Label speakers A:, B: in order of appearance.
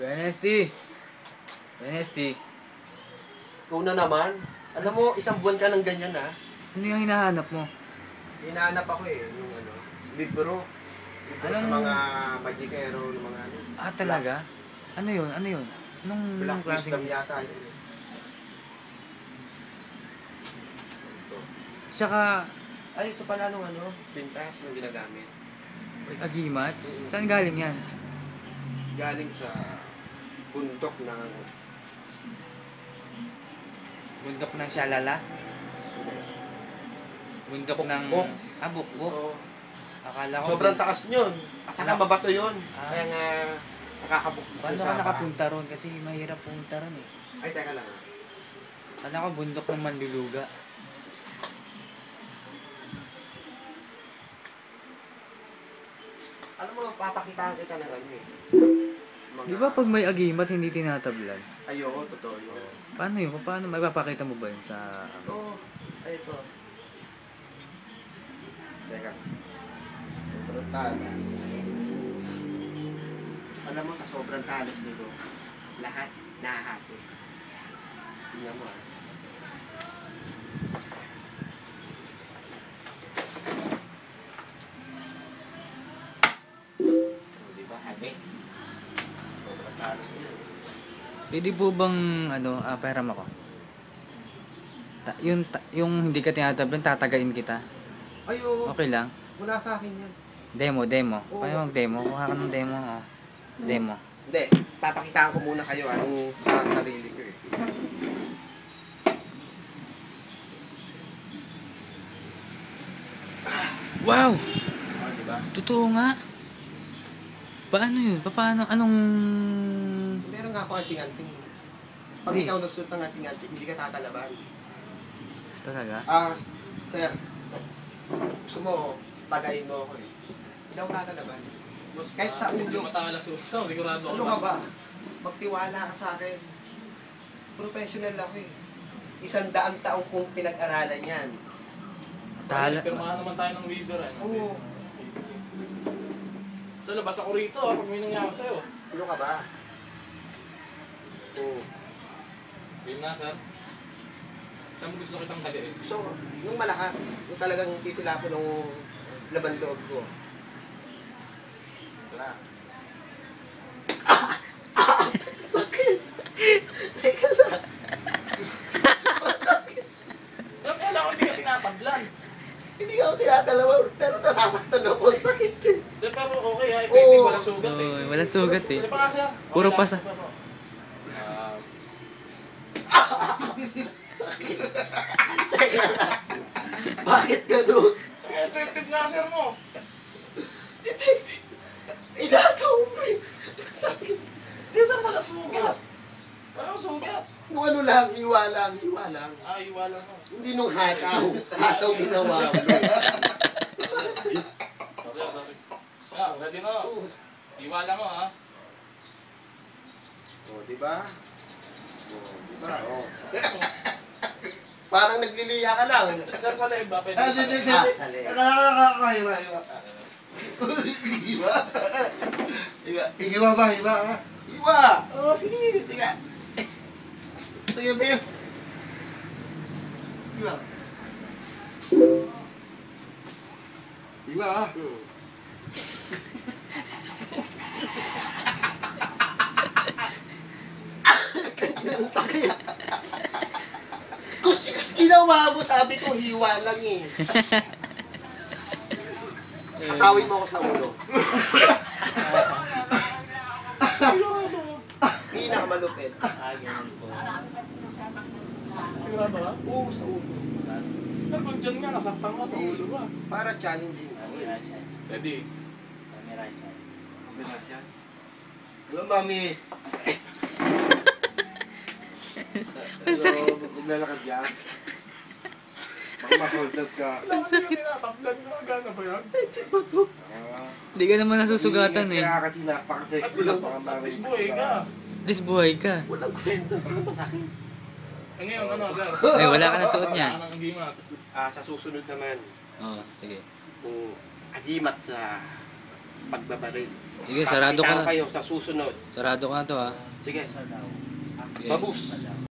A: Wednesday. Wednesday.
B: Ikaw na naman. Alam mo, isang buwan ka ng ganyan ha.
A: Ano yung hinahanap mo?
B: Hinahanap ako eh, yung ano, libro. Ng mga magikero, ng mga ano.
A: Ah, talaga? Ano yun? Ano yun?
B: Black
A: klaseng...
B: wisdom yata yun.
A: Tsaka,
B: Ay, ito pala nung ano, pintas yung ginagamit.
A: agimats? Saan galing yan?
B: Galing sa bundok ng...
A: Bundok ng Shalala? Bundok ng...
B: Bukbok.
A: Ah, bukbok.
B: Oo.
A: Akala ko...
B: Sobrang taas yun. Akala mabato yun.
A: Ah.
B: Kaya nga, nakakabukbok
A: Paano
B: sa
A: ka
B: paa.
A: nakapunta ron? Kasi mahirap punta ron eh.
B: Ay, teka lang.
A: Akala ko bundok ng Manluluga.
B: Alam mo, papakitaan kita na rin eh.
A: Di ba pag may agimat hindi tinatablan?
B: Ay, oo, totoo yun.
A: Paano yun? Paano? Mapapakita mo ba yun sa...
B: Oo. Ay, ito. Teka. Sobrang talas. Alam mo, sa sobrang talas nito, lahat nahahati. Tingnan mo ah. Diba, habi? Sobrang talas nito.
A: Pwede po bang, pahiram ako? Yung hindi ka tinatablan, tatagain kita.
B: Ay, oo.
A: Okay lang.
B: Wala sa akin yan.
A: Demo.
B: Oo.
A: Paano mag-demo? Kuha ka ng demo. Oh. Demo.
B: Hindi, papakitaan ko muna kayo anong sa sarili ko eh.
A: Wow!
B: Oh, di ba?
A: Totoo nga. Paano yun? Paano? Anong...
B: Meron nga ako anting-anting eh. Pag ikaw nagsuot ng anting-anting, hindi ka tatalaban.
A: Talaga?
B: Ah, sir. Gusto mo, tagayin mo ako eh. Hindi ako tatalaban. Kahit sa ulo.
C: Matalas ito, sigurado ako.
B: Ano ka ba? Magtiwala ka sa akin. Professional ako eh. 100 taong kong pinag-aralan yan.
C: Pirmahan naman tayo ng waiver eh.
B: Oo.
C: Sa labas ako rito pag may nangyari sa'yo.
B: Ano ka ba? Oo.
C: Game na, sir. Saan mo gusto kitang haliin?
B: Gusto ko, yung malakas, yung talagang titilapon ng laban loob ko.
C: Wala.
B: Sakit! Teka lang. Sakit.
C: Sir, kaya lang hindi ka tinatablan.
B: Hindi ako tinatalaman, pero nasasaktan ako. Sakit eh.
C: Pero okay ha, effective, wala sugat eh.
A: Oo, wala sugat eh.
C: Kasi pa nga, sir.
A: Puro
C: Okay lang,
A: pasa.
C: pero-
B: Sakit. Teka lang. Bakit ganun?
C: Effective nga, sir mo.
B: Effective. Inagaw mo eh. Sakit.
C: Hindi, sir, wala sugat. Walang sugat.
B: Kung ano lang, hiwa lang, hiwa lang.
C: Ah, iwala mo.
B: Hindi nung hataw. Hataw ginawa mo.
C: Okay, sorry. Ah, ready na. Iwala mo ha.
B: O, diba? O, diba? O. Parang nagliliya ka lang.
C: Sir, sa leeg ba? Pwede
B: Ah,
C: sa
B: hindi,
C: leeg.
B: hindi.
C: Sa leeg.
B: Hiwa. Hiwa. Hiwa ba? Hiwa ka? Hiwa! Oo, sige. Tika. Ito yun, Beo. Hiwa. Hiwa, ha? Ang sakit. Kus ginawa mo, sabi ko, hiwa lang eh. Katawin mo ako sa ulo. Pinakamalupit.
A: Ah, ganun po.
C: Sigurado ha?
B: Oo, sa ulo.
C: Sir, pag dyan nga, nasaktan ka sa ulo ba?
B: Para challenging.
C: Ready?
B: Hello, mami.
A: Masakit.
B: Maglalakad yan. Baka ma-hold up ka.
C: Ang sakit. Tinatablan ko, gana ba yan?
B: Hindi ba to?
A: Hindi ka naman nasusugatan eh.
B: Kaya kasi napaka-check.
C: At least buhay ka.
A: At least buhay ka.
B: Walang kwenta. Ano ba sa akin?
C: Eh ngayon, ano, sir?
A: Ay, wala ka na suot niya.
C: Wala ka ng agimat.
B: Sa susunod naman,
A: Oo, sige.
B: kung agimat sa pagbabaril.
A: Sige, sarado ka
B: Kakitaan
A: na.
B: kayo sa susunod.
A: Sarado ka na to ha.
B: Sige.
A: Okay.
B: Babus.